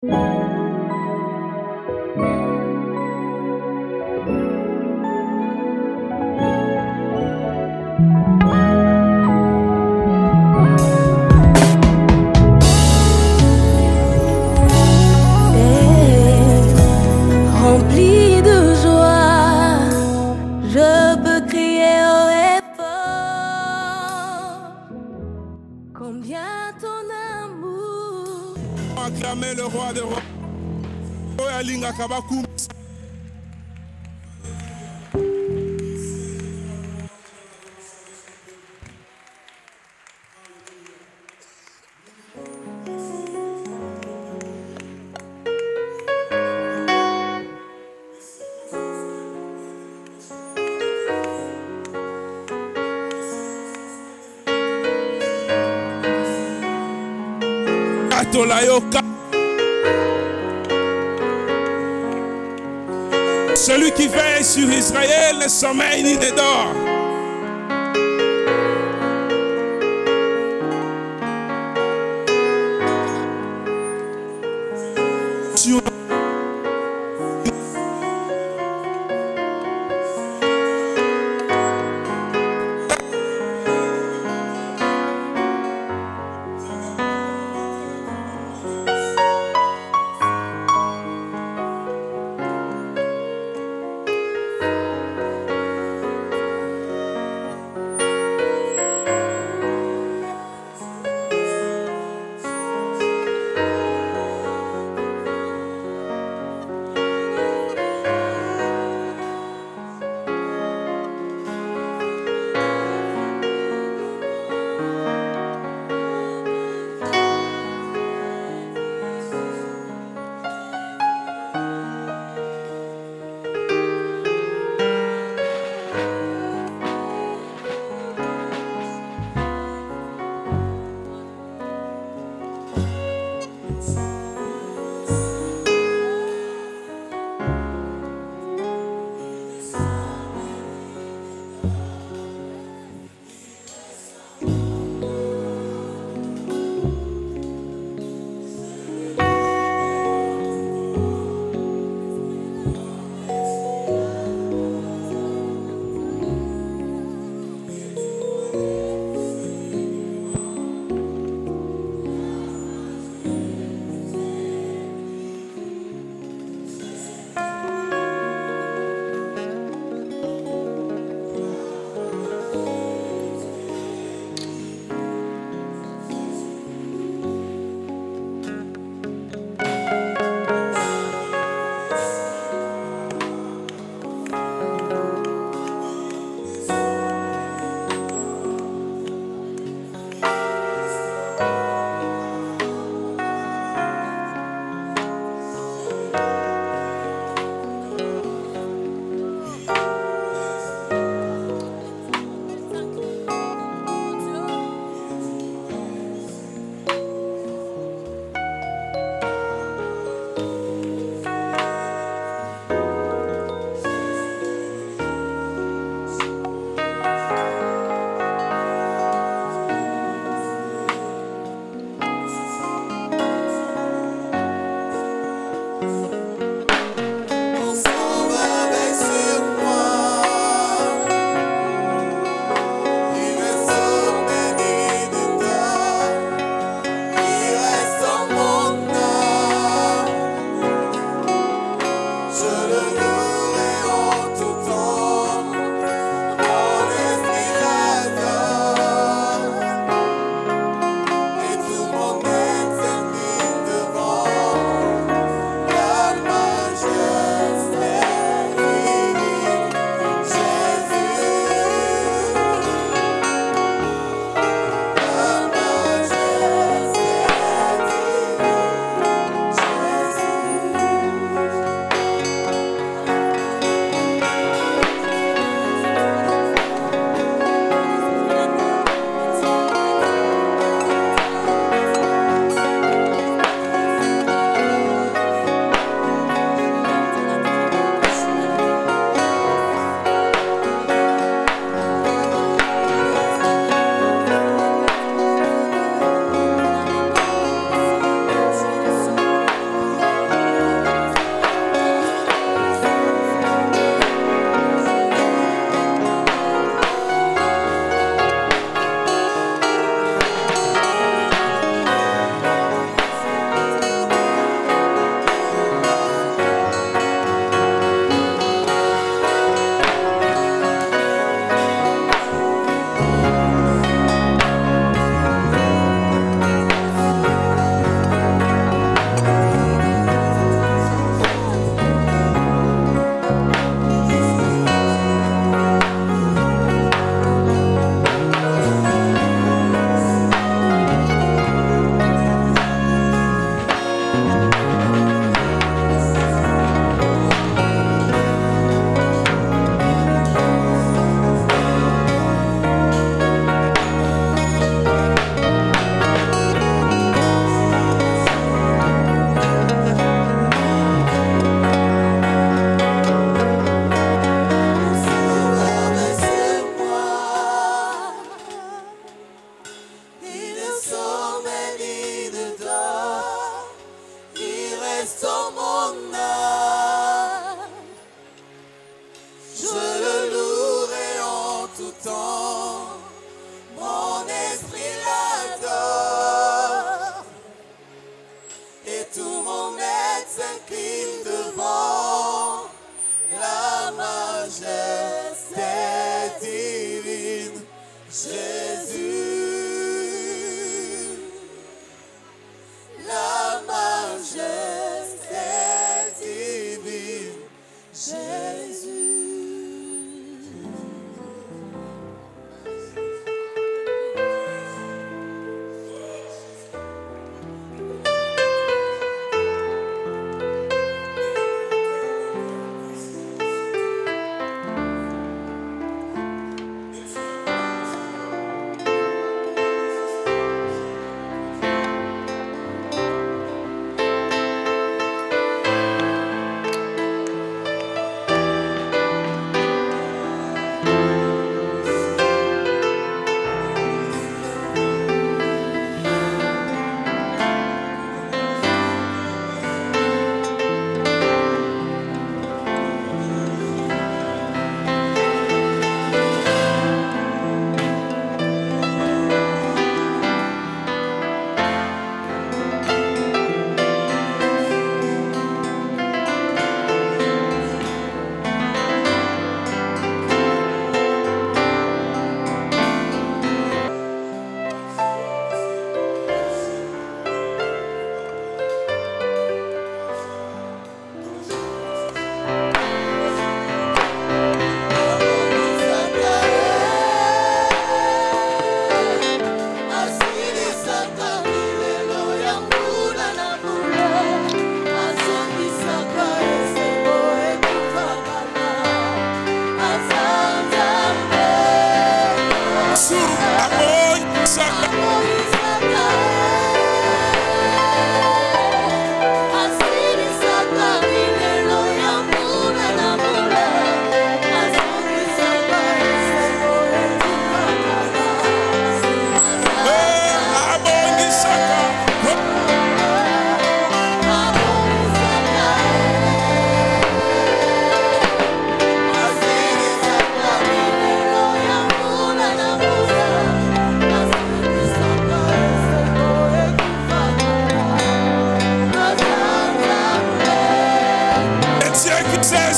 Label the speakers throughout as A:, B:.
A: Rempli de joie, je peux crier haut et fort combien ton amour.
B: Acclamer le roi des rois. Celui qui veille sur Israël ne sommeille ni ne dort.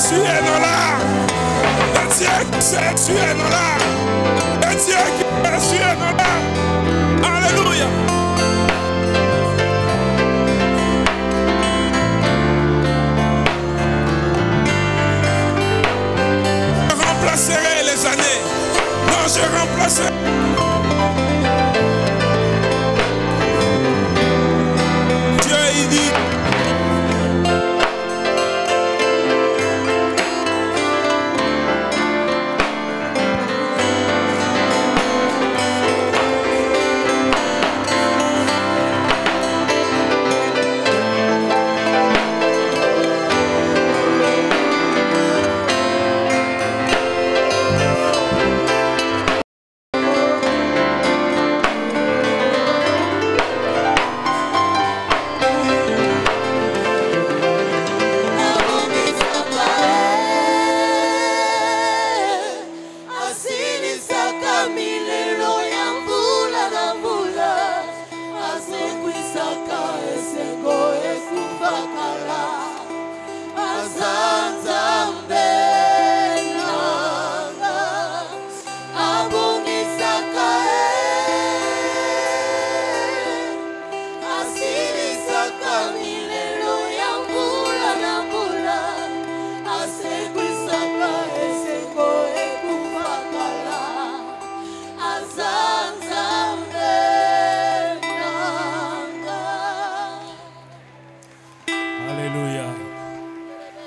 B: tu es là. Le Dieu qui sait, tu es là. Le Dieu qui sait, tu es là. Alléluia. Je remplacerai les années. Non, je remplacerai. Dieu, il dit.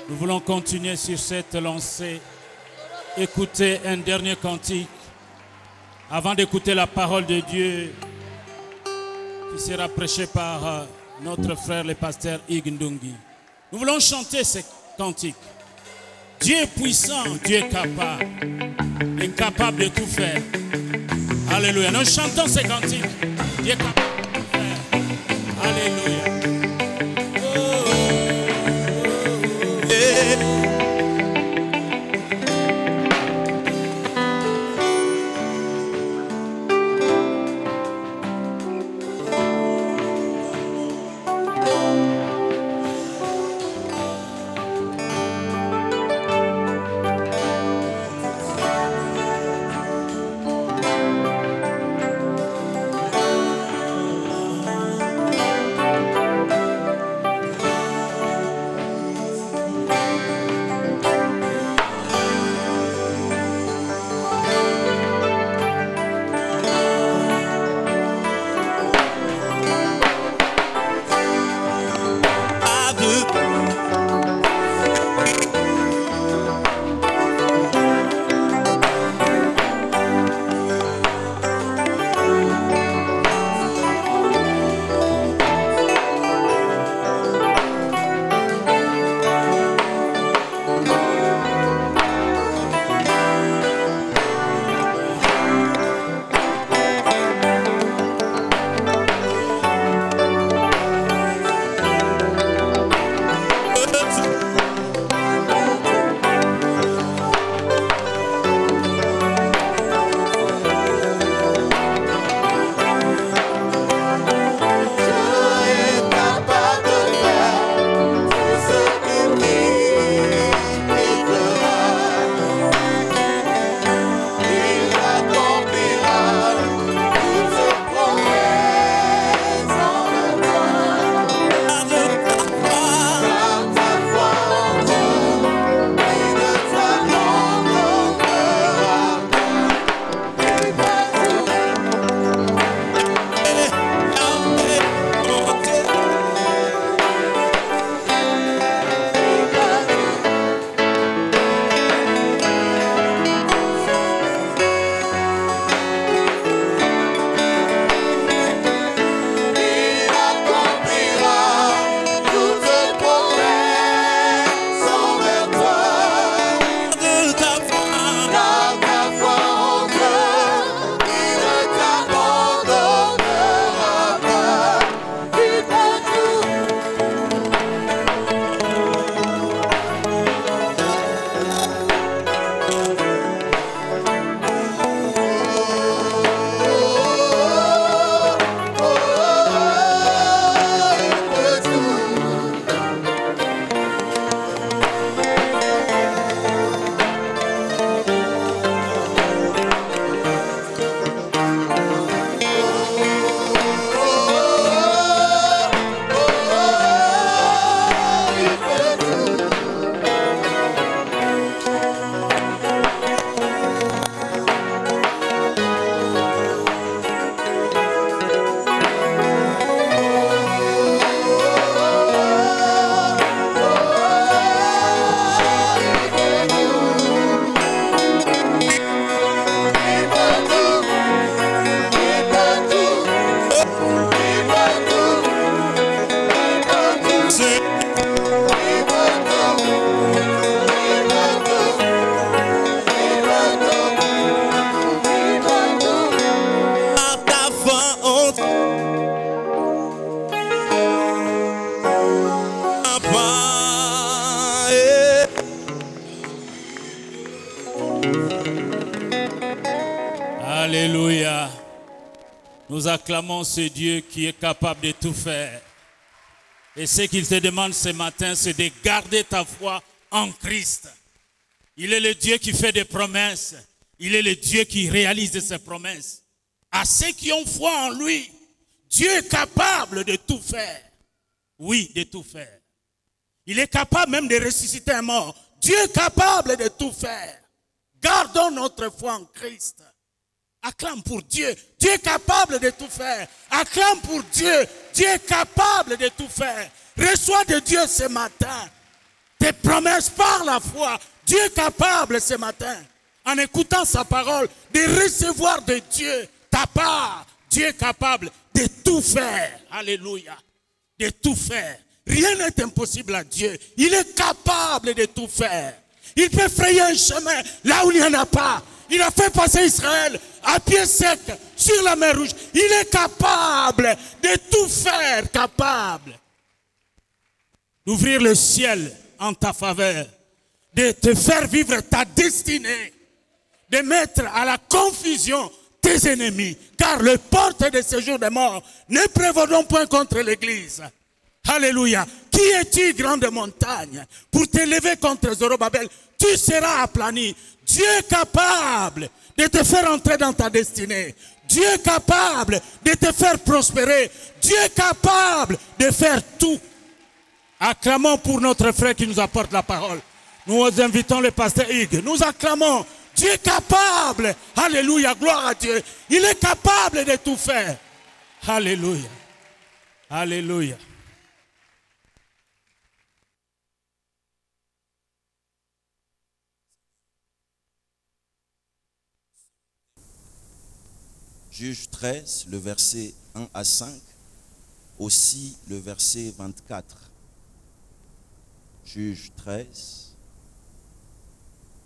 C: Nous voulons continuer sur cette lancée. Écouter un dernier cantique avant d'écouter la parole de Dieu qui sera prêchée par notre frère le pasteur Ig Ndungi. Nous voulons chanter ce cantique. Dieu est puissant, Dieu est capable de tout faire. Alléluia. Nous chantons ce cantique. Dieu est capable de tout faire. Alléluia. Nous acclamons ce Dieu qui est capable de tout faire. Et ce qu'il te demande ce matin, c'est de garder ta foi en Christ. Il est le Dieu qui fait des promesses. Il est le Dieu qui réalise ses promesses. À ceux qui ont foi en lui, Dieu est capable de tout faire. Oui, de tout faire. Il est capable même de ressusciter un mort. Dieu est capable de tout faire. Gardons notre foi en Christ. Acclame pour Dieu. Dieu est capable de tout faire. Acclame pour Dieu. Dieu est capable de tout faire. Reçois de Dieu ce matin tes promesses par la foi. Dieu est capable ce matin, en écoutant sa parole, de recevoir de Dieu ta part. Dieu est capable de tout faire. Alléluia. De tout faire. Rien n'est impossible à Dieu. Il est capable de tout faire. Il peut frayer un chemin là où il n'y en a pas. Il a fait passer Israël à pied sec sur la mer Rouge. Il est capable de tout faire, capable d'ouvrir le ciel en ta faveur, de te faire vivre ta destinée, de mettre à la confusion tes ennemis. Car le porte de séjour des morts ne prévaudront point contre l'Église. Alléluia. Qui es-tu, grande montagne, pour t'élever contre Zorobabel? Tu seras aplani. Dieu est capable de te faire entrer dans ta destinée. Dieu est capable de te faire prospérer. Dieu est capable de faire tout. Acclamons pour notre frère qui nous apporte la parole. Nous invitons le pasteur Hugues. Nous acclamons. Dieu est capable. Alléluia. Gloire à Dieu. Il est capable de tout faire. Alléluia. Alléluia.
D: Juge 13, le verset 1 à 5, aussi le verset 24. Juge 13,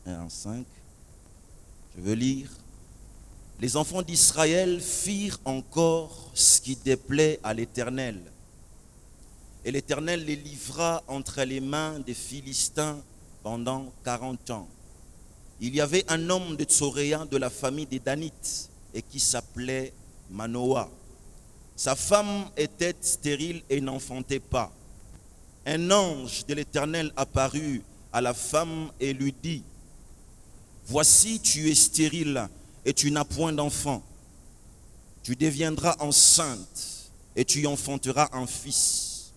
D: 1 à 5. Je veux lire. Les enfants d'Israël firent encore ce qui déplaît à l'Éternel. Et l'Éternel les livra entre les mains des Philistins pendant 40 ans. Il y avait un homme de Tsoréa de la famille des Danites, et qui s'appelait Manoah. Sa femme était stérile et n'enfantait pas. Un ange de l'Éternel apparut à la femme et lui dit, « Voici, tu es stérile et tu n'as point d'enfant. Tu deviendras enceinte et tu enfanteras un fils.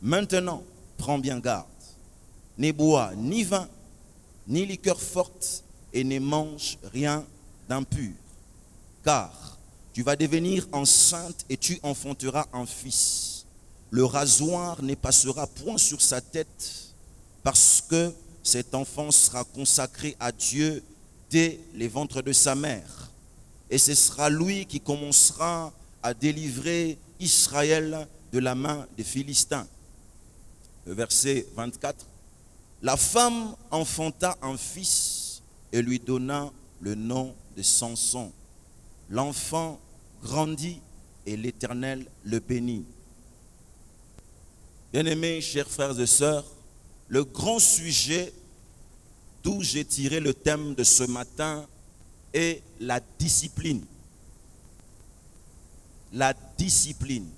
D: Maintenant, prends bien garde. Ne bois ni vin, ni liqueur forte et ne mange rien d'impur. Car tu vas devenir enceinte et tu enfanteras un fils. Le rasoir ne passera point sur sa tête, parce que cet enfant sera consacré à Dieu dès les ventres de sa mère. Et ce sera lui qui commencera à délivrer Israël de la main des Philistins. Le verset 24. La femme enfanta un fils et lui donna le nom de Samson. L'enfant grandit et l'Éternel le bénit. Bien-aimés, chers frères et sœurs, le grand sujet d'où j'ai tiré le thème de ce matin est la discipline. La discipline.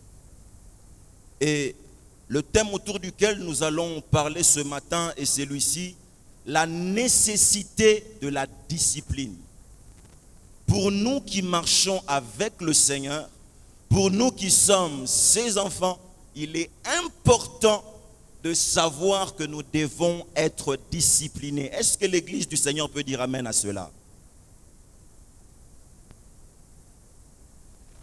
D: Et le thème autour duquel nous allons parler ce matin est celui-ci, la nécessité de la discipline. Pour nous qui marchons avec le Seigneur, pour nous qui sommes ses enfants, il est important de savoir que nous devons être disciplinés. Est-ce que l'Église du Seigneur peut dire amen à cela?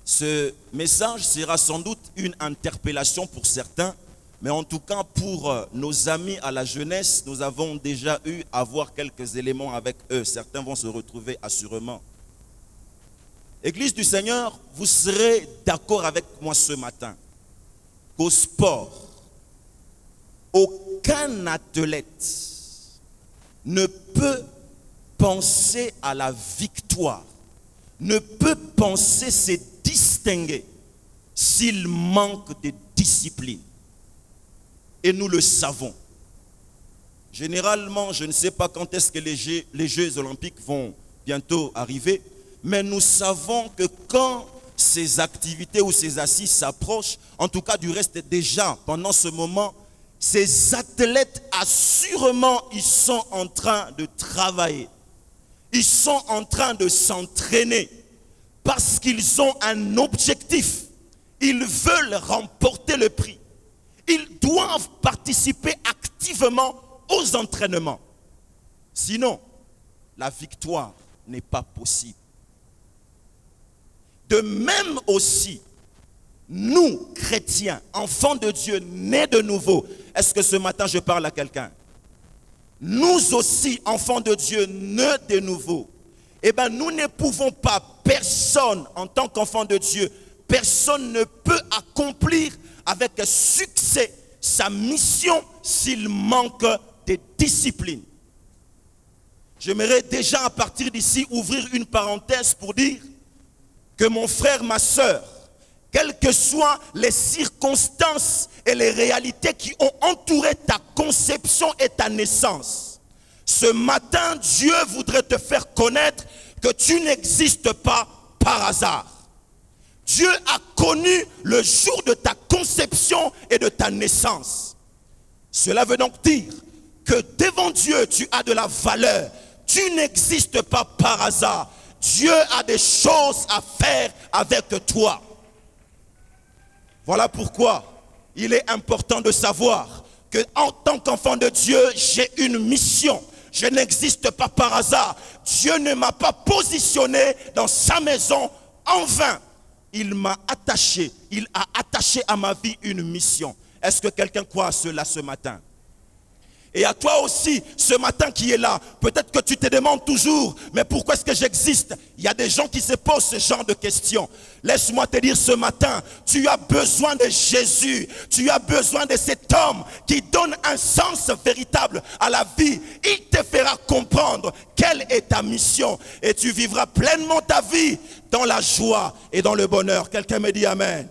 D: Ce message sera sans doute une interpellation pour certains, mais en tout cas pour nos amis à la jeunesse, nous avons déjà eu à voir quelques éléments avec eux. Certains vont se retrouver assurément. Église du Seigneur, vous serez d'accord avec moi ce matin qu'au sport, aucun athlète ne peut penser à la victoire, ne peut penser se distinguer s'il manque de discipline. Et nous le savons. Généralement, je ne sais pas quand est-ce que les Jeux olympiques vont bientôt arriver, mais nous savons que quand ces activités ou ces assises s'approchent, en tout cas du reste déjà, pendant ce moment, ces athlètes, assurément, ils sont en train de travailler. Ils sont en train de s'entraîner parce qu'ils ont un objectif. Ils veulent remporter le prix. Ils doivent participer activement aux entraînements. Sinon, la victoire n'est pas possible. De même aussi, nous, chrétiens, enfants de Dieu, nés de nouveau, est-ce que ce matin je parle à quelqu'un? Nous aussi, enfants de Dieu, nés de nouveau, eh bien nous ne pouvons pas, personne en tant qu'enfant de Dieu, personne ne peut accomplir avec succès sa mission s'il manque de discipline. J'aimerais déjà à partir d'ici ouvrir une parenthèse pour dire que mon frère, ma soeur, quelles que soient les circonstances et les réalités qui ont entouré ta conception et ta naissance, ce matin, Dieu voudrait te faire connaître que tu n'existes pas par hasard. Dieu a connu le jour de ta conception et de ta naissance. Cela veut donc dire que devant Dieu, tu as de la valeur. Tu n'existes pas par hasard. Dieu a des choses à faire avec toi. Voilà pourquoi il est important de savoir que en tant qu'enfant de Dieu, j'ai une mission. Je n'existe pas par hasard. Dieu ne m'a pas positionné dans sa maison en vain. Il m'a attaché, il a attaché à ma vie une mission. Est-ce que quelqu'un croit à cela ce matin? Et à toi aussi, ce matin qui est là, peut-être que tu te demandes toujours, mais pourquoi est-ce que j'existe? Il y a des gens qui se posent ce genre de questions. Laisse-moi te dire ce matin, tu as besoin de Jésus. Tu as besoin de cet homme qui donne un sens véritable à la vie. Il te fera comprendre quelle est ta mission. Et tu vivras pleinement ta vie dans la joie et dans le bonheur. Quelqu'un me dit Amen.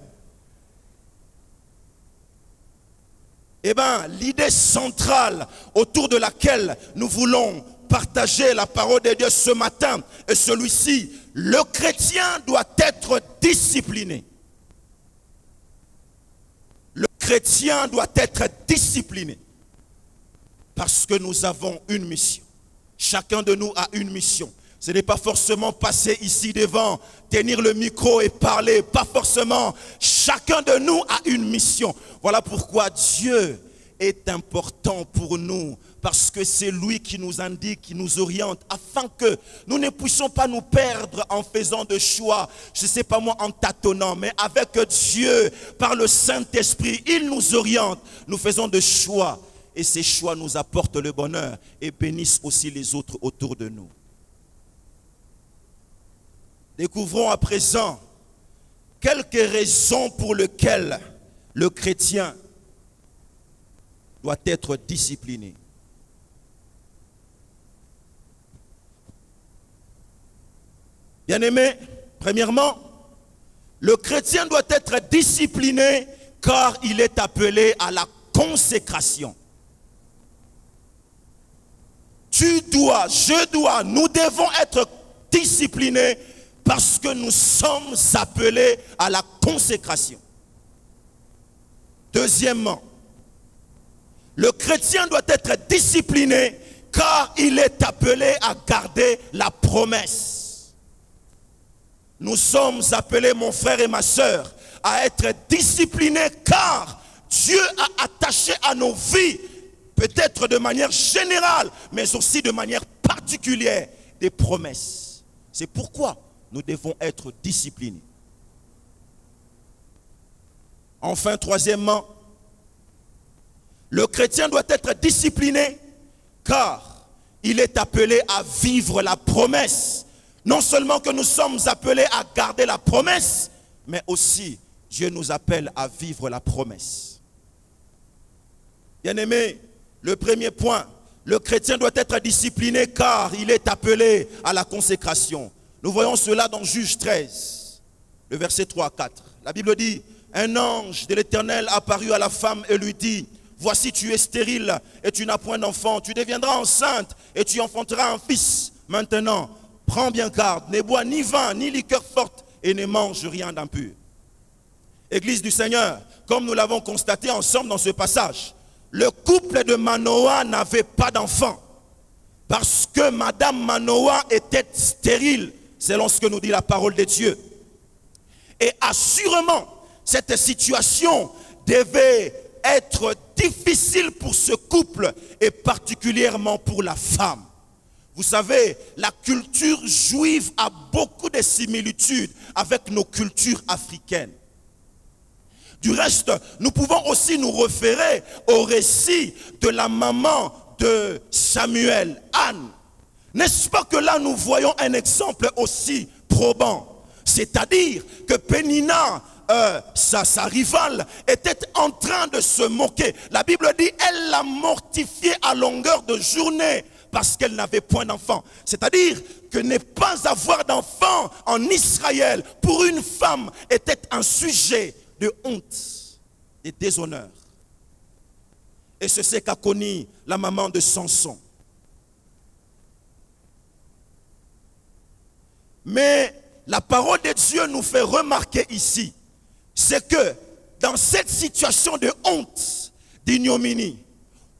D: Eh bien, l'idée centrale autour de laquelle nous voulons partager la parole de Dieu ce matin est celui-ci. Le chrétien doit être discipliné. Le chrétien doit être discipliné. Parce que nous avons une mission. Chacun de nous a une mission. Ce n'est pas forcément passer ici devant, tenir le micro et parler. Pas forcément. Chacun de nous a une mission. Voilà pourquoi Dieu est important pour nous. Parce que c'est lui qui nous indique, qui nous oriente. Afin que nous ne puissions pas nous perdre en faisant de choix. Je ne sais pas moi, en tâtonnant. Mais avec Dieu, par le Saint-Esprit, il nous oriente. Nous faisons de choix. Et ces choix nous apportent le bonheur. Et bénissent aussi les autres autour de nous. Découvrons à présent quelques raisons pour lesquelles le chrétien doit être discipliné. Bien-aimé, premièrement, le chrétien doit être discipliné car il est appelé à la consécration. Tu dois, je dois, nous devons être disciplinés parce que nous sommes appelés à la consécration. Deuxièmement, le chrétien doit être discipliné car il est appelé à garder la promesse. Nous sommes appelés, mon frère et ma soeur, à être disciplinés car Dieu a attaché à nos vies, peut-être de manière générale, mais aussi de manière particulière, des promesses. C'est pourquoi nous devons être disciplinés. Enfin, troisièmement, le chrétien doit être discipliné car il est appelé à vivre la promesse. Non seulement que nous sommes appelés à garder la promesse, mais aussi Dieu nous appelle à vivre la promesse. Bien-aimé, le premier point, le chrétien doit être discipliné car il est appelé à la consécration. Nous voyons cela dans Juge 13, le verset 3 à 4. La Bible dit, un ange de l'Éternel apparut à la femme et lui dit, voici tu es stérile et tu n'as point d'enfant, tu deviendras enceinte et tu enfanteras un fils. Maintenant, prends bien garde, ne bois ni vin ni liqueur forte, et ne mange rien d'impur. Église du Seigneur, comme nous l'avons constaté ensemble dans ce passage, le couple de Manoah n'avait pas d'enfant parce que Madame Manoah était stérile, selon ce que nous dit la parole de Dieu. Et assurément, cette situation devait être difficile pour ce couple et particulièrement pour la femme. Vous savez, la culture juive a beaucoup de similitudes avec nos cultures africaines. Du reste, nous pouvons aussi nous référer au récit de la maman de Samuel, Anne. N'est-ce pas que là nous voyons un exemple aussi probant? C'est-à-dire que Pénina, sa rivale, était en train de se moquer. La Bible dit, elle l'a mortifiée à longueur de journée parce qu'elle n'avait point d'enfant. C'est-à-dire que ne pas avoir d'enfant en Israël pour une femme était un sujet de honte et déshonneur. Et c'est ce qu'a connu la maman de Samson. Mais la parole de Dieu nous fait remarquer ici, c'est que dans cette situation de honte, d'ignominie,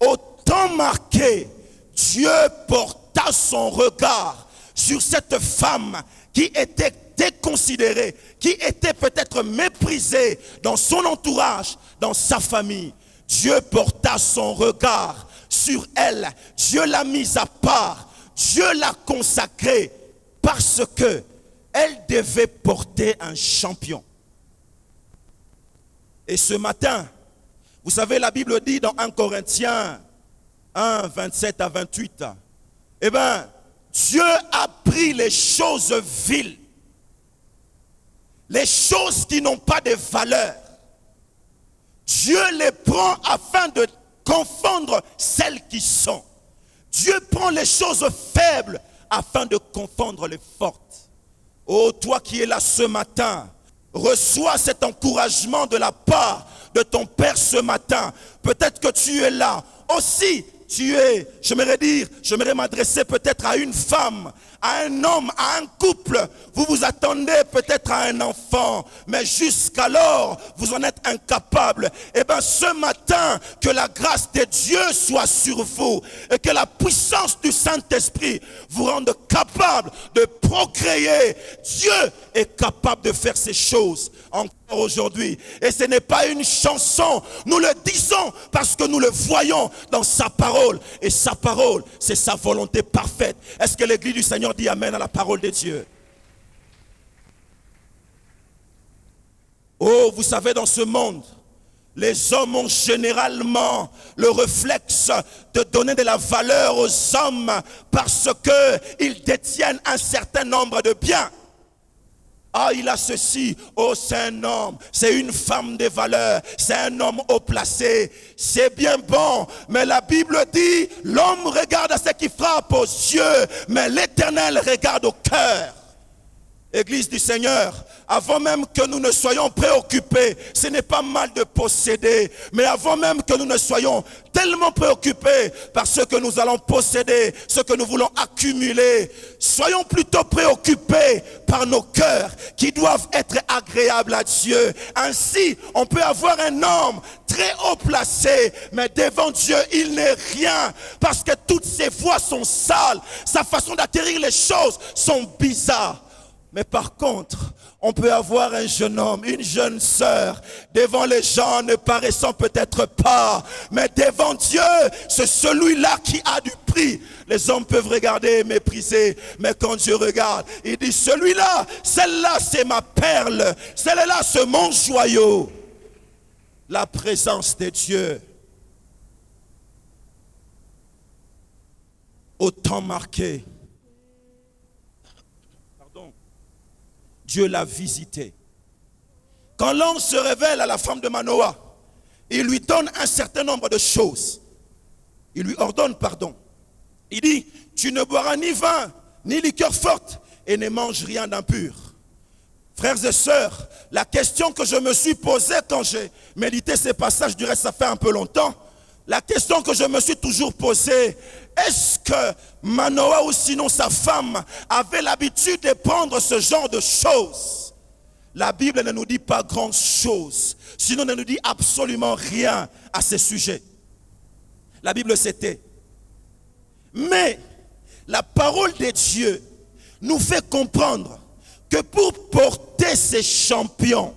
D: autant marqué, Dieu porta son regard sur cette femme qui était déconsidérée, qui était peut-être méprisée dans son entourage, dans sa famille. Dieu porta son regard sur elle. Dieu l'a mise à part. Dieu l'a consacrée parce que elle devait porter un champion. Et ce matin, vous savez, la Bible dit dans 1 Corinthiens 1, 27 à 28, eh bien, Dieu a pris les choses viles, les choses qui n'ont pas de valeur. Dieu les prend afin de confondre celles qui sont. Dieu prend les choses faibles afin de confondre les fortes. Oh, toi qui es là ce matin, reçois cet encouragement de la part de ton Père ce matin. Peut-être que tu es là aussi. J'aimerais m'adresser peut-être à une femme, à un homme, à un couple. Vous vous attendez peut-être à un enfant, mais jusqu'alors, vous en êtes incapable. Eh bien, ce matin, que la grâce de Dieu soit sur vous et que la puissance du Saint-Esprit vous rende capable de procréer. Dieu est capable de faire ces choses encore aujourd'hui. Et ce n'est pas une chanson, nous le disons parce que nous le voyons dans sa parole. Et sa parole, c'est sa volonté parfaite. Est-ce que l'église du Seigneur dit amen à la parole de Dieu? Oh, vous savez, dans ce monde, les hommes ont généralement le réflexe de donner de la valeur aux hommes parce qu'ils détiennent un certain nombre de biens. Ah, il a ceci. Oh, c'est un homme, c'est une femme de valeur, c'est un homme haut placé. C'est bien bon, mais la Bible dit, l'homme regarde à ce qui frappe aux yeux, mais l'Éternel regarde au cœur. Église du Seigneur, avant même que nous ne soyons préoccupés, ce n'est pas mal de posséder, mais avant même que nous ne soyons tellement préoccupés par ce que nous allons posséder, ce que nous voulons accumuler, soyons plutôt préoccupés par nos cœurs qui doivent être agréables à Dieu. Ainsi, on peut avoir un homme très haut placé, mais devant Dieu, il n'est rien, parce que toutes ses voies sont sales, sa façon d'atterrir les choses sont bizarres. Mais par contre, on peut avoir un jeune homme, une jeune sœur, devant les gens ne paraissant peut-être pas, mais devant Dieu, c'est celui-là qui a du prix. Les hommes peuvent regarder et mépriser, mais quand Dieu regarde, il dit, celui-là, celle-là c'est ma perle, celle-là c'est mon joyau. La présence de Dieu. Autant marqué. Dieu l'a visité. Quand l'ange se révèle à la femme de Manoah, il lui donne un certain nombre de choses. Il lui ordonne pardon. Il dit, tu ne boiras ni vin, ni liqueur forte, et ne mange rien d'impur. Frères et sœurs, la question que je me suis posée quand j'ai médité ces passages, du reste ça fait un peu longtemps, la question que je me suis toujours posée, est-ce que Manoah ou sinon sa femme avait l'habitude de prendre ce genre de choses? la Bible ne nous dit pas grand-chose. Sinon, elle ne nous dit absolument rien à ce sujet. La Bible se tait. Mais la parole de Dieu nous fait comprendre que pour porter ces champions,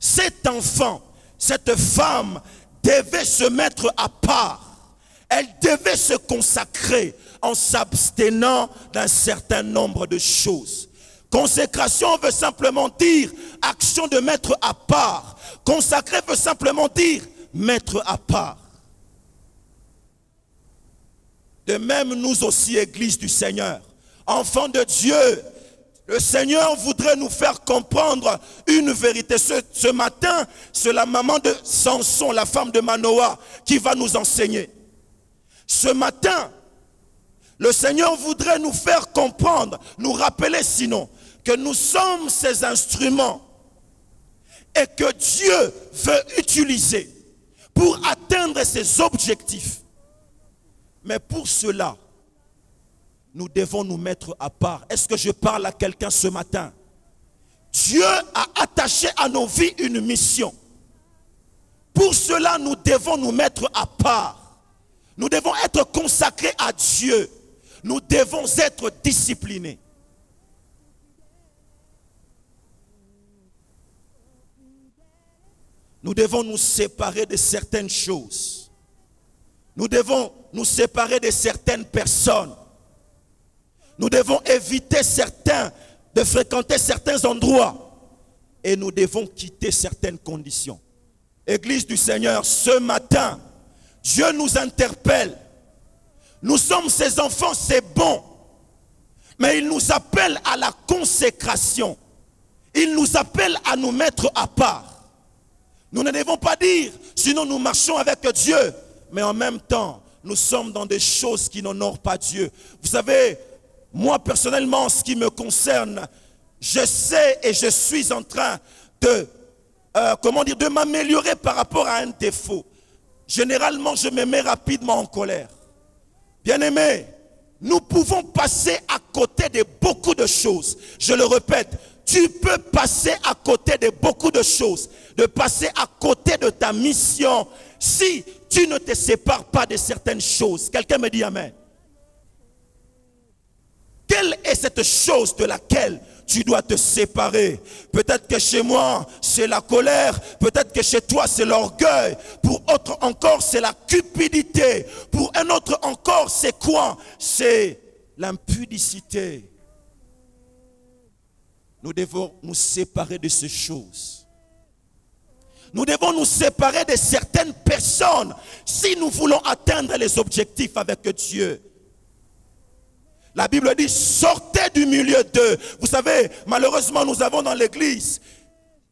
D: cet enfant, cette femme devait se mettre à part. Elle devait se consacrer en s'abstenant d'un certain nombre de choses. Consécration veut simplement dire action de mettre à part. Consacrer veut simplement dire mettre à part. De même, nous aussi, Église du Seigneur, enfants de Dieu, le Seigneur voudrait nous faire comprendre une vérité. Ce matin, c'est la maman de Samson, la femme de Manoah, qui va nous enseigner. Ce matin, le Seigneur voudrait nous faire comprendre, nous rappeler sinon, que nous sommes ses instruments et que Dieu veut utiliser pour atteindre ses objectifs. Mais pour cela, nous devons nous mettre à part. Est-ce que je parle à quelqu'un ce matin? Dieu a attaché à nos vies une mission. Pour cela, nous devons nous mettre à part. Nous devons être consacrés à Dieu. Nous devons être disciplinés. Nous devons nous séparer de certaines choses. Nous devons nous séparer de certaines personnes. Nous devons éviter de fréquenter certains endroits. Et nous devons quitter certaines conditions. Église du Seigneur, ce matin, Dieu nous interpelle. Nous sommes ses enfants, c'est bon. Mais il nous appelle à la consécration. Il nous appelle à nous mettre à part. Nous ne devons pas dire, sinon nous marchons avec Dieu. Mais en même temps, nous sommes dans des choses qui n'honorent pas Dieu. Vous savez, moi personnellement, en ce qui me concerne, je sais et je suis en train de m'améliorer par rapport à un défaut. Généralement, je me mets rapidement en colère. Bien-aimés, nous pouvons passer à côté de beaucoup de choses. Je le répète, tu peux passer à côté de beaucoup de choses, de passer à côté de ta mission si tu ne te sépares pas de certaines choses. Quelqu'un me dit amen. Quelle est cette chose de laquelle tu dois te séparer? Peut-être que chez moi, c'est la colère. Peut-être que chez toi, c'est l'orgueil. Pour autre encore, c'est la cupidité. Pour un autre encore, c'est quoi? C'est l'impudicité. Nous devons nous séparer de ces choses. Nous devons nous séparer de certaines personnes si nous voulons atteindre les objectifs avec Dieu. La Bible dit, sortez du milieu d'eux. Vous savez, malheureusement, nous avons dans l'église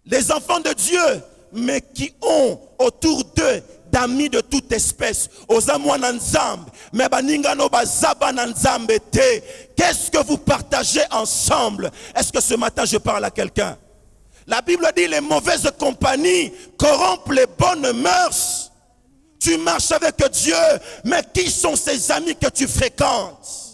D: les enfants de Dieu, mais qui ont autour d'eux d'amis de toute espèce. Qu'est-ce que vous partagez ensemble? Est-ce que ce matin je parle à quelqu'un? La Bible dit, les mauvaises compagnies corrompent les bonnes mœurs. Tu marches avec Dieu, mais qui sont ces amis que tu fréquentes?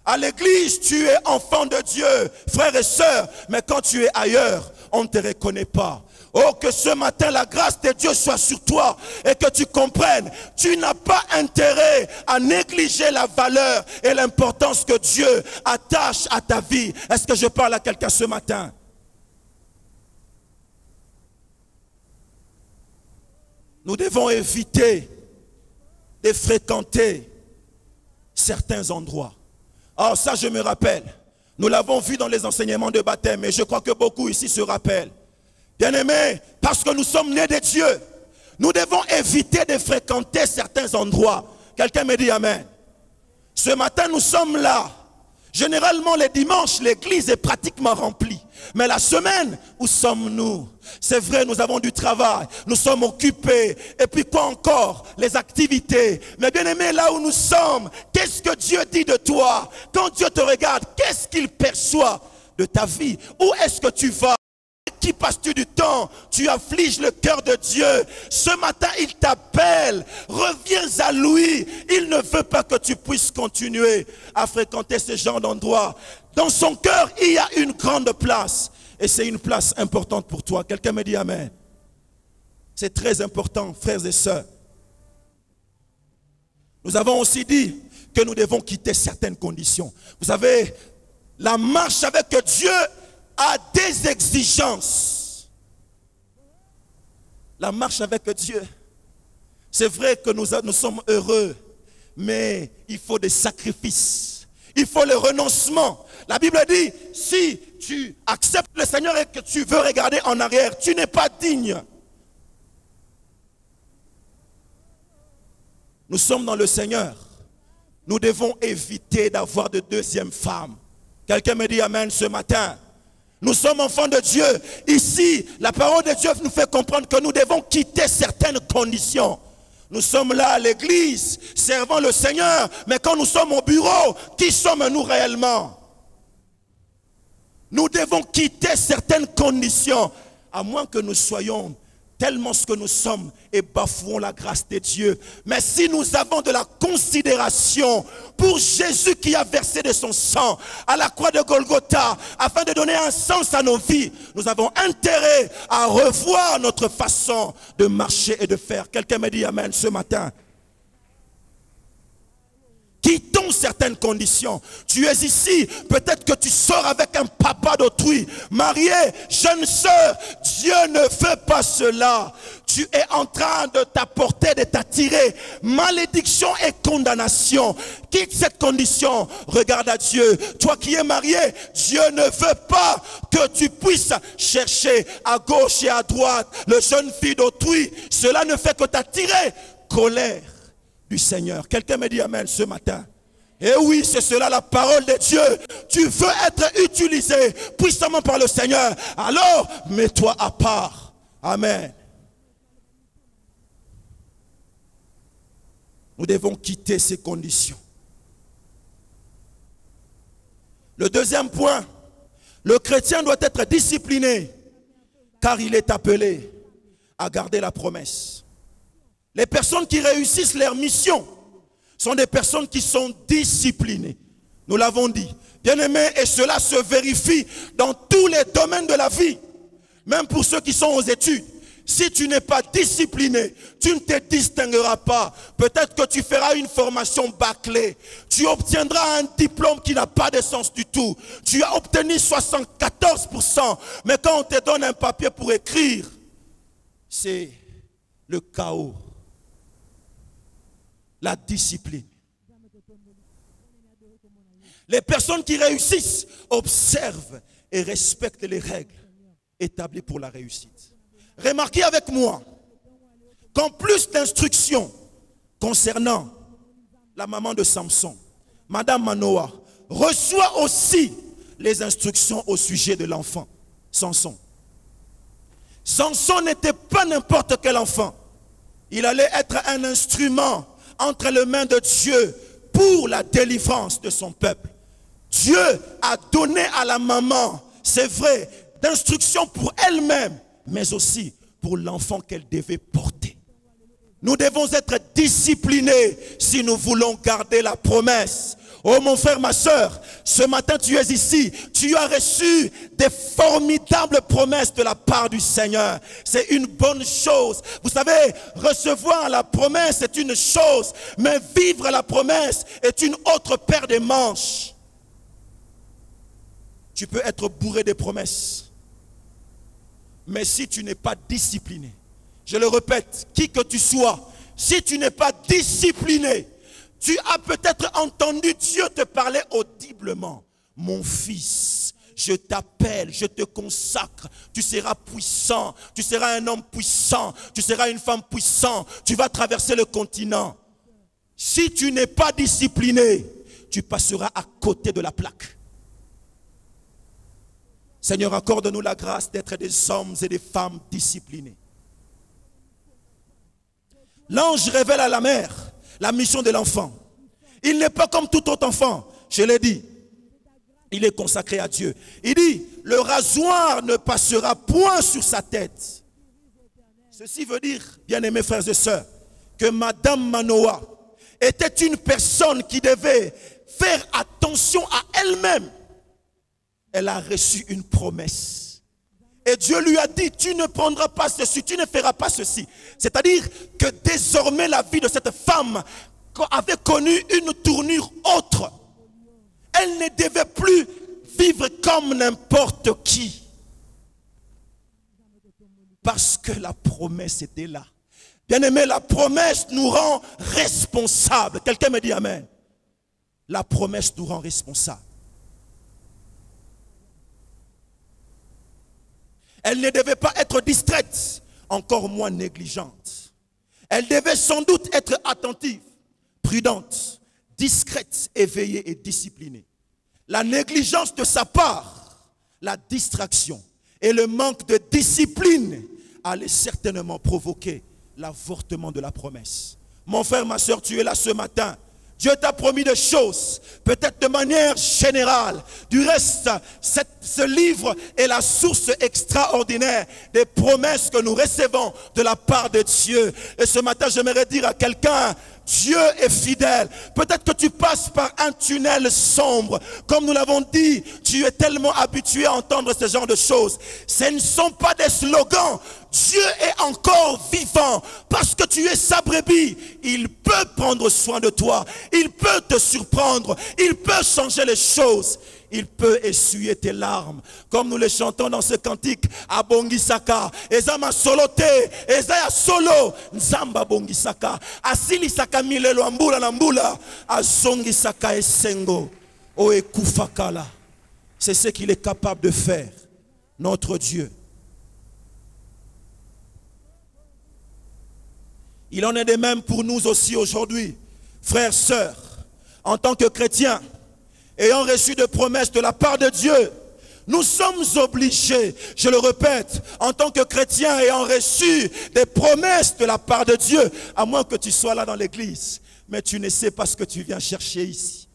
D: À l'église, tu es enfant de Dieu, frères et sœurs, mais quand tu es ailleurs, on ne te reconnaît pas. Oh, que ce matin, la grâce de Dieu soit sur toi et que tu comprennes, tu n'as pas intérêt à négliger la valeur et l'importance que Dieu attache à ta vie. Est-ce que je parle à quelqu'un ce matin? Nous devons éviter de fréquenter certains endroits. Alors ça, je me rappelle, nous l'avons vu dans les enseignements de baptême, et je crois que beaucoup ici se rappellent. Bien-aimés, parce que nous sommes nés de Dieu, nous devons éviter de fréquenter certains endroits. Quelqu'un me dit amen. Ce matin, nous sommes là. Généralement, les dimanches, l'église est pratiquement remplie. Mais la semaine, où sommes-nous? C'est vrai, nous avons du travail, nous sommes occupés. Et puis quoi encore? Les activités. Mais bien aimé, là où nous sommes, qu'est-ce que Dieu dit de toi? Quand Dieu te regarde, qu'est-ce qu'il perçoit de ta vie? Où est-ce que tu vas? Qui passes-tu du temps? Tu affliges le cœur de Dieu. Ce matin, il t'appelle. Reviens à lui. Il ne veut pas que tu puisses continuer à fréquenter ce genre d'endroit. Dans son cœur, il y a une grande place.
E: Et c'est une place importante pour toi. Quelqu'un me dit amen. C'est très important, frères et sœurs. Nous avons aussi dit que nous devons quitter certaines conditions. Vous savez, la marche avec Dieu a des exigences. La marche avec Dieu, c'est vrai que nous sommes heureux, mais il faut des sacrifices. Il faut le renoncement. La Bible dit, si tu acceptes le Seigneur et que tu veux regarder en arrière, tu n'es pas digne. Nous sommes dans le Seigneur. Nous devons éviter d'avoir de deuxième femme. Quelqu'un me dit amen ce matin. Nous sommes enfants de Dieu. Ici, la parole de Dieu nous fait comprendre que nous devons quitter certaines conditions. Nous sommes là à l'église, servant le Seigneur. Mais quand nous sommes au bureau, qui sommes-nous réellement? Nous devons quitter certaines conditions. À moins que nous soyons tellement ce que nous sommes et bafouons la grâce de Dieu. Mais si nous avons de la considération pour Jésus qui a versé de son sang à la croix de Golgotha afin de donner un sens à nos vies, nous avons intérêt à revoir notre façon de marcher et de faire. Quelqu'un me dit amen ce matin. Quittons certaines conditions. Tu es ici, peut-être que tu sors avec un papa d'autrui, marié, jeune sœur. Dieu ne veut pas cela. Tu es en train de t'apporter, de t'attirer malédiction et condamnation. Quitte cette condition, regarde à Dieu. Toi qui es marié, Dieu ne veut pas que tu puisses chercher à gauche et à droite le jeune fille d'autrui. Cela ne fait que t'attirer colère du Seigneur. Quelqu'un me dit amen ce matin. Et oui, c'est cela la parole de Dieu. Tu veux être utilisé puissamment par le Seigneur. Alors, mets-toi à part. Amen. Nous devons quitter ces conditions. Le deuxième point, le chrétien doit être discipliné car il est appelé à garder la promesse. Les personnes qui réussissent leur mission sont des personnes qui sont disciplinées. Nous l'avons dit. Bien-aimés, et cela se vérifie dans tous les domaines de la vie. Même pour ceux qui sont aux études. Si tu n'es pas discipliné, tu ne te distingueras pas. Peut-être que tu feras une formation bâclée. Tu obtiendras un diplôme qui n'a pas de sens du tout. Tu as obtenu 74%. Mais quand on te donne un papier pour écrire, c'est le chaos. La discipline. Les personnes qui réussissent observent et respectent les règles établies pour la réussite. Remarquez avec moi qu'en plus d'instructions concernant la maman de Samson, Madame Manoah reçoit aussi les instructions au sujet de l'enfant Samson. Samson n'était pas n'importe quel enfant. Il allait être un instrument entre les mains de Dieu pour la délivrance de son peuple. Dieu a donné à la maman, c'est vrai, d'instructions pour elle-même, mais aussi pour l'enfant qu'elle devait porter. Nous devons être disciplinés si nous voulons garder la promesse. Oh mon frère, ma soeur, ce matin tu es ici, tu as reçu des formidables promesses de la part du Seigneur. C'est une bonne chose. Vous savez, recevoir la promesse est une chose, mais vivre la promesse est une autre paire de manches. Tu peux être bourré de promesses, mais si tu n'es pas discipliné, je le répète, qui que tu sois, si tu n'es pas discipliné, tu as peut-être entendu Dieu te parler audiblement. Mon fils, je t'appelle, je te consacre. Tu seras puissant, tu seras un homme puissant, tu seras une femme puissante. Tu vas traverser le continent. Si tu n'es pas discipliné, tu passeras à côté de la plaque. Seigneur, accorde-nous la grâce d'être des hommes et des femmes disciplinés. L'ange révèle à la mère la mission de l'enfant. Il n'est pas comme tout autre enfant. Je l'ai dit. Il est consacré à Dieu. Il dit, le rasoir ne passera point sur sa tête. Ceci veut dire, bien-aimés frères et sœurs, que Madame Manoah était une personne qui devait faire attention à elle-même. Elle a reçu une promesse. Et Dieu lui a dit, tu ne prendras pas ceci, tu ne feras pas ceci. C'est-à-dire que désormais la vie de cette femme avait connu une tournure autre. Elle ne devait plus vivre comme n'importe qui. Parce que la promesse était là. Bien-aimé, la promesse nous rend responsables. Quelqu'un me dit amen. La promesse nous rend responsables. Elle ne devait pas être distraite, encore moins négligente. Elle devait sans doute être attentive, prudente, discrète, éveillée et disciplinée. La négligence de sa part, la distraction et le manque de discipline allaient certainement provoquer l'avortement de la promesse. Mon frère, ma soeur, tu es là ce matin. Dieu t'a promis des choses, peut-être de manière générale. Du reste, ce livre est la source extraordinaire des promesses que nous recevons de la part de Dieu. Et ce matin, j'aimerais dire à quelqu'un, Dieu est fidèle. Peut-être que tu passes par un tunnel sombre. Comme nous l'avons dit, tu es tellement habitué à entendre ce genre de choses. Ce ne sont pas des slogans. Dieu est encore vivant parce que tu es sa brebis. Il peut prendre soin de toi. Il peut te surprendre. Il peut changer les choses. Il peut essuyer tes larmes. Comme nous les chantons dans ce cantique. Abongisaka. Ezama solote. Ezaya solo. Nzamba bongisaka. Asilisaka milelo ambula nambula. Azongisaka esengo. O ekufakala. C'est ce qu'il est capable de faire. Notre Dieu. Il en est de même pour nous aussi aujourd'hui, frères, sœurs, en tant que chrétiens, ayant reçu des promesses de la part de Dieu, nous sommes obligés, je le répète, en tant que chrétiens ayant reçu des promesses de la part de Dieu, à moins que tu sois là dans l'église, mais tu ne sais pas ce que tu viens chercher ici.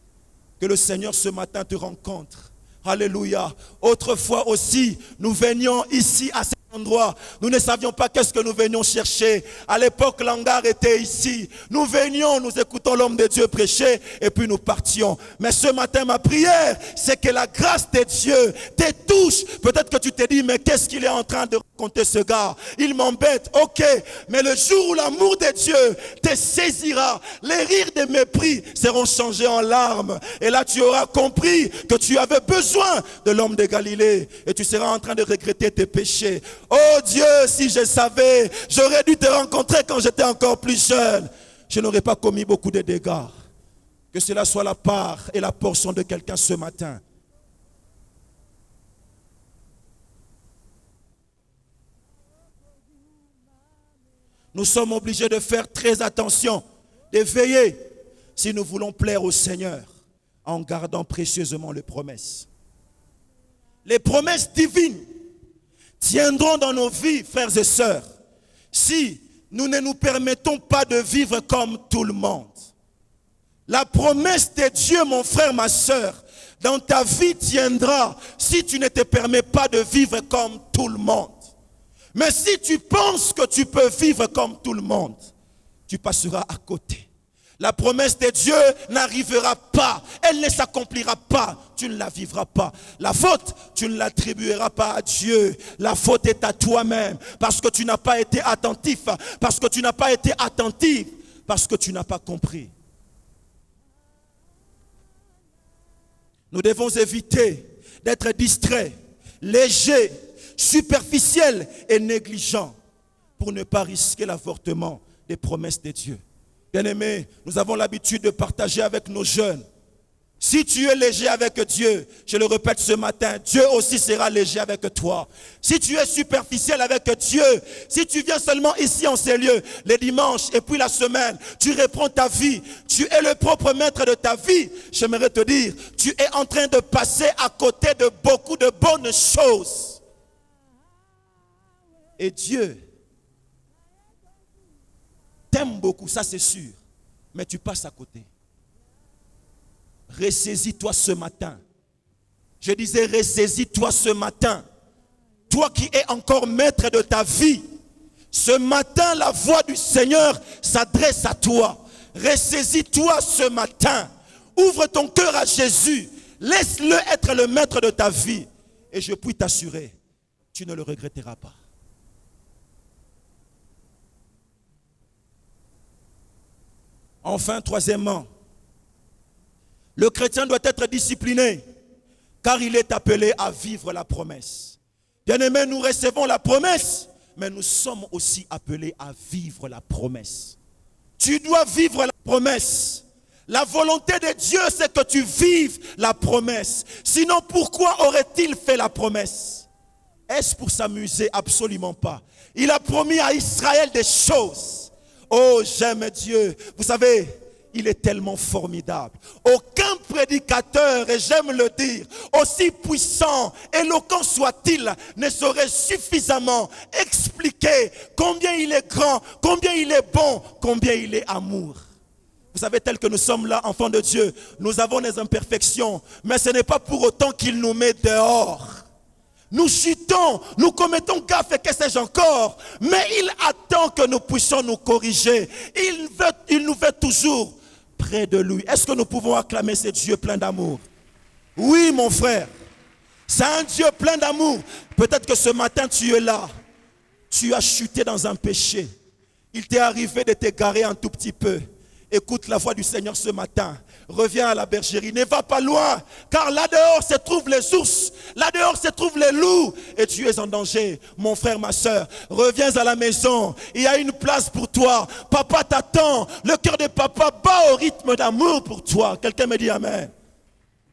E: Que le Seigneur ce matin te rencontre. Alléluia. Autrefois aussi, nous venions ici à cet endroit. Nous ne savions pas qu'est-ce que nous venions chercher. À l'époque, l'hangar était ici. Nous venions, nous écoutons l'homme de Dieu prêcher et puis nous partions. Mais ce matin, ma prière, c'est que la grâce de Dieu te touche. Peut-être que tu te dis, mais qu'est-ce qu'il est en train de raconter ce gars? Il m'embête. Ok, mais le jour où l'amour de Dieu te saisira, les rires de mépris seront changés en larmes. Et là, tu auras compris que tu avais besoin de l'homme de Galilée et tu seras en train de regretter tes péchés. Oh Dieu, si je savais, j'aurais dû te rencontrer quand j'étais encore plus jeune. Je n'aurais pas commis beaucoup de dégâts. Que cela soit la part et la portion de quelqu'un ce matin. Nous sommes obligés de faire très attention, de veiller si nous voulons plaire au Seigneur en gardant précieusement les promesses. Les promesses divines tiendront dans nos vies, frères et sœurs, si nous ne nous permettons pas de vivre comme tout le monde. La promesse de Dieu, mon frère, ma sœur, dans ta vie tiendra si tu ne te permets pas de vivre comme tout le monde. Mais si tu penses que tu peux vivre comme tout le monde, tu passeras à côté. La promesse de Dieu n'arrivera pas. Elle ne s'accomplira pas. Tu ne la vivras pas. La faute, tu ne l'attribueras pas à Dieu. La faute est à toi-même. Parce que tu n'as pas été attentif. Parce que tu n'as pas été attentif. Parce que tu n'as pas compris. Nous devons éviter d'être distraits, légers, superficiels et négligents pour ne pas risquer l'avortement des promesses de Dieu. Bien-aimés, nous avons l'habitude de partager avec nos jeunes. Si tu es léger avec Dieu, je le répète ce matin, Dieu aussi sera léger avec toi. Si tu es superficiel avec Dieu, si tu viens seulement ici en ces lieux, les dimanches et puis la semaine, tu reprends ta vie, tu es le propre maître de ta vie, j'aimerais te dire, tu es en train de passer à côté de beaucoup de bonnes choses. Et Dieu t'aime beaucoup, ça c'est sûr, mais tu passes à côté. Ressaisis-toi ce matin. Je disais, ressaisis-toi ce matin. Toi qui es encore maître de ta vie, ce matin, la voix du Seigneur s'adresse à toi. Ressaisis-toi ce matin. Ouvre ton cœur à Jésus. Laisse-le être le maître de ta vie. Et je puis t'assurer, tu ne le regretteras pas. Enfin, troisièmement, le chrétien doit être discipliné car il est appelé à vivre la promesse. Bien-aimés, nous recevons la promesse, mais nous sommes aussi appelés à vivre la promesse. Tu dois vivre la promesse. La volonté de Dieu, c'est que tu vives la promesse. Sinon, pourquoi aurait-il fait la promesse? Est-ce pour s'amuser? Absolument pas. Il a promis à Israël des choses. Oh, j'aime Dieu. Vous savez, il est tellement formidable. Aucun prédicateur, et j'aime le dire, aussi puissant, éloquent soit-il, ne saurait suffisamment expliquer combien il est grand, combien il est bon, combien il est amour. Vous savez, tel que nous sommes là, enfants de Dieu, nous avons des imperfections, mais ce n'est pas pour autant qu'il nous met dehors. Nous chutons, nous commettons gaffe et que sais-je encore, mais il attend que nous puissions nous corriger. Il nous veut toujours près de lui. Est-ce que nous pouvons acclamer ce Dieu plein d'amour? Oui, mon frère, c'est un Dieu plein d'amour. Peut-être que ce matin tu es là, tu as chuté dans un péché. Il t'est arrivé de t'égarer un tout petit peu. Écoute la voix du Seigneur ce matin. Reviens à la bergerie, ne va pas loin, car là dehors se trouvent les ours, là dehors se trouvent les loups, et tu es en danger. Mon frère, ma soeur, reviens à la maison, il y a une place pour toi. Papa t'attend, le cœur de papa bat au rythme d'amour pour toi. Quelqu'un me dit amen.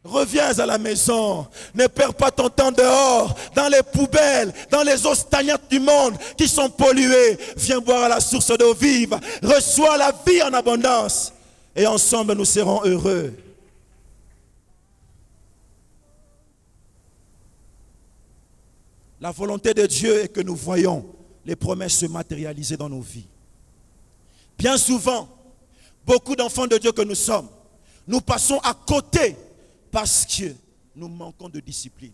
E: Reviens à la maison, ne perds pas ton temps dehors, dans les poubelles, dans les eaux stagnantes du monde qui sont polluées. Viens boire à la source d'eau vive, reçois la vie en abondance et ensemble nous serons heureux. La volonté de Dieu est que nous voyons les promesses se matérialiser dans nos vies. Bien souvent, beaucoup d'enfants de Dieu que nous sommes, nous passons à côté parce que nous manquons de discipline.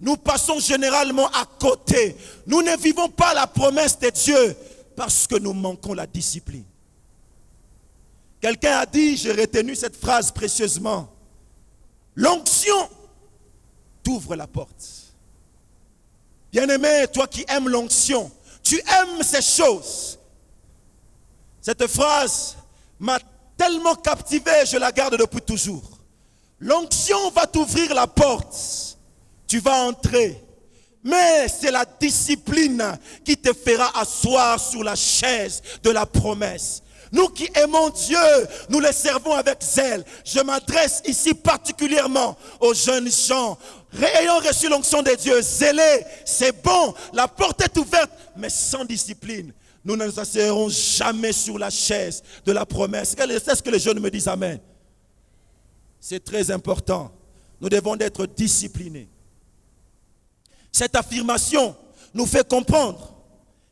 E: Nous passons généralement à côté. Nous ne vivons pas la promesse de Dieu parce que nous manquons la discipline. Quelqu'un a dit, j'ai retenu cette phrase précieusement, l'onction t'ouvre la porte. Bien-aimé, toi qui aimes l'onction, tu aimes ces choses. Cette phrase m'a tellement captivé, je la garde depuis toujours. L'onction va t'ouvrir la porte, tu vas entrer, mais c'est la discipline qui te fera asseoir sur la chaise de la promesse. Nous qui aimons Dieu, nous le servons avec zèle. Je m'adresse ici particulièrement aux jeunes gens. Ayant reçu l'onction de Dieu, zélés, c'est bon, la porte est ouverte, mais sans discipline. Nous ne nous asseoirons jamais sur la chaise de la promesse. C'est ce que les jeunes me disent, amen. C'est très important. Nous devons être disciplinés. Cette affirmation nous fait comprendre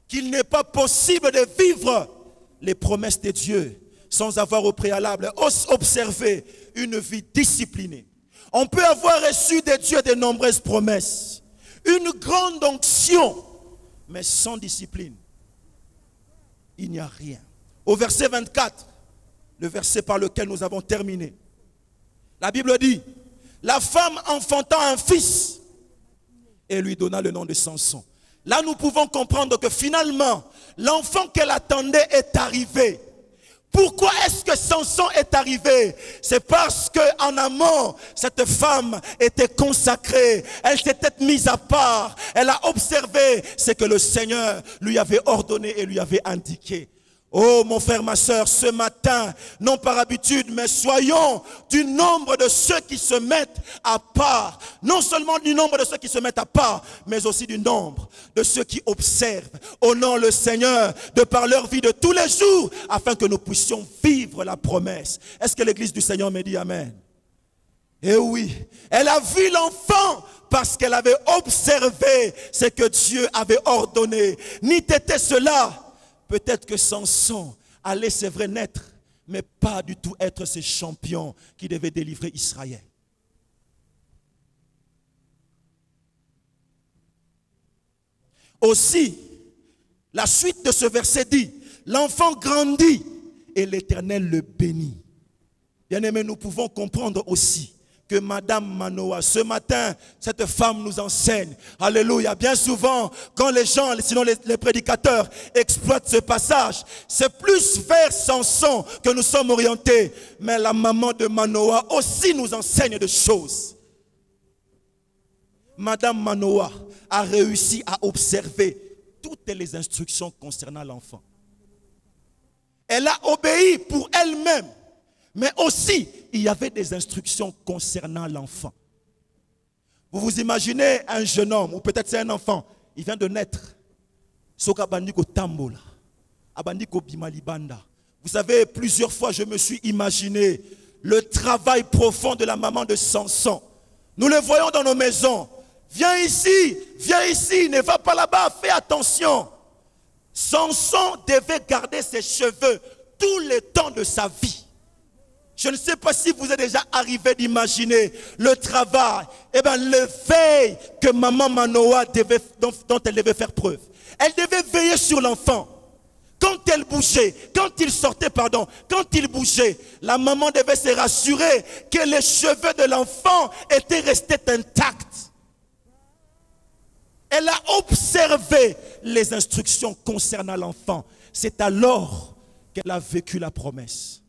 E: qu'il n'est pas possible de vivre les promesses de Dieu sans avoir au préalable observé une vie disciplinée. On peut avoir reçu de Dieu de nombreuses promesses, une grande onction, mais sans discipline, il n'y a rien. Au verset 24, le verset par lequel nous avons terminé, la Bible dit, la femme enfanta un fils et lui donna le nom de Samson. Là, nous pouvons comprendre que finalement, l'enfant qu'elle attendait est arrivé. Pourquoi est-ce que Samson est arrivé? C'est parce qu'en amont, cette femme était consacrée. Elle s'était mise à part. Elle a observé ce que le Seigneur lui avait ordonné et lui avait indiqué. Oh mon frère, ma soeur, ce matin, non par habitude, mais soyons du nombre de ceux qui se mettent à part. Non seulement du nombre de ceux qui se mettent à part, mais aussi du nombre de ceux qui observent, honorent le Seigneur de par leur vie de tous les jours, afin que nous puissions vivre la promesse. Est-ce que l'église du Seigneur me dit amen? Eh oui, elle a vu l'enfant parce qu'elle avait observé ce que Dieu avait ordonné. Ni était cela. Peut-être que Samson allait, c'est vrai, naître, mais pas du tout être ce champion qui devait délivrer Israël. Aussi, la suite de ce verset dit, l'enfant grandit et l'Éternel le bénit. Bien-aimés, nous pouvons comprendre aussi que Madame Manoa, ce matin, cette femme nous enseigne. Alléluia. Bien souvent, quand les gens, sinon les prédicateurs, exploitent ce passage, c'est plus vers Samson que nous sommes orientés. Mais la maman de Manoa aussi nous enseigne des choses. Madame Manoa a réussi à observer toutes les instructions concernant l'enfant. Elle a obéi pour elle-même. Mais aussi, il y avait des instructions concernant l'enfant. Vous vous imaginez un jeune homme, ou peut-être c'est un enfant, il vient de naître. Vous savez, plusieurs fois, je me suis imaginé le travail profond de la maman de Samson. Nous le voyons dans nos maisons. Viens ici, ne va pas là-bas, fais attention. Samson devait garder ses cheveux tout le temps de sa vie. Je ne sais pas si vous êtes déjà arrivé d'imaginer le travail, le veille que maman Manoa dont elle devait faire preuve. Elle devait veiller sur l'enfant. Quand elle bougeait, quand il bougeait, la maman devait se rassurer que les cheveux de l'enfant étaient restés intacts. Elle a observé les instructions concernant l'enfant. C'est alors qu'elle a vécu la promesse.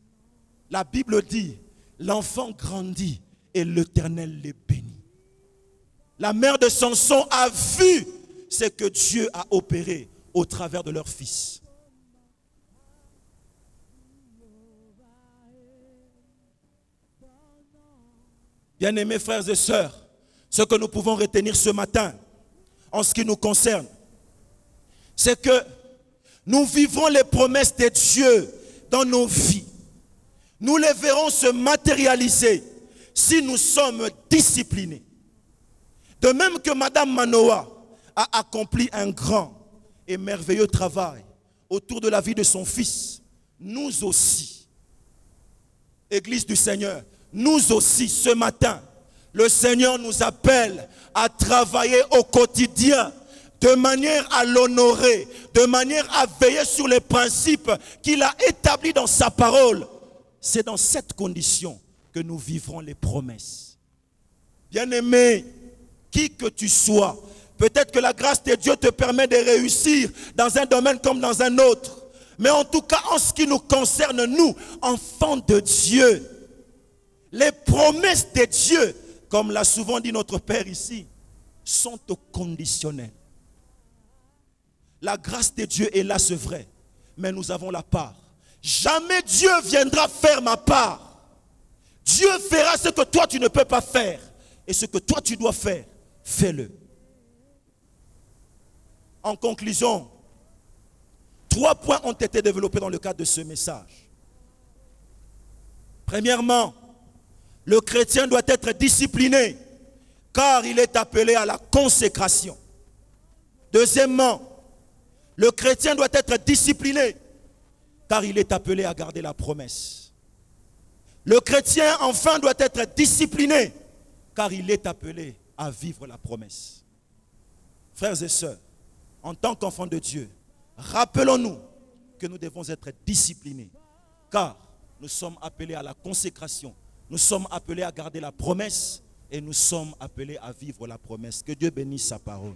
E: La Bible dit, l'enfant grandit et l'Éternel les bénit. La mère de Samson a vu ce que Dieu a opéré au travers de leur fils. Bien-aimés frères et sœurs, ce que nous pouvons retenir ce matin, en ce qui nous concerne, c'est que nous vivrons les promesses de Dieu dans nos vies. Nous les verrons se matérialiser si nous sommes disciplinés. De même que Madame Manoa a accompli un grand et merveilleux travail autour de la vie de son fils, nous aussi, Église du Seigneur, nous aussi ce matin, le Seigneur nous appelle à travailler au quotidien de manière à l'honorer, de manière à veiller sur les principes qu'il a établis dans sa parole. C'est dans cette condition que nous vivrons les promesses. Bien-aimé, qui que tu sois, peut-être que la grâce de Dieu te permet de réussir dans un domaine comme dans un autre. Mais en tout cas, en ce qui nous concerne, nous, enfants de Dieu, les promesses de Dieu, comme l'a souvent dit notre Père ici, sont au conditionnel. La grâce de Dieu est là, c'est vrai, mais nous avons la part. Jamais Dieu viendra faire ma part. Dieu fera ce que toi tu ne peux pas faire. Et ce que toi tu dois faire, fais-le. En conclusion, 3 points ont été développés dans le cadre de ce message. Premièrement, le chrétien doit être discipliné car il est appelé à la consécration. Deuxièmement, le chrétien doit être discipliné car il est appelé à garder la promesse. Le chrétien, enfin, doit être discipliné car il est appelé à vivre la promesse. Frères et sœurs, en tant qu'enfants de Dieu, rappelons-nous que nous devons être disciplinés car nous sommes appelés à la consécration. Nous sommes appelés à garder la promesse et nous sommes appelés à vivre la promesse. Que Dieu bénisse sa parole.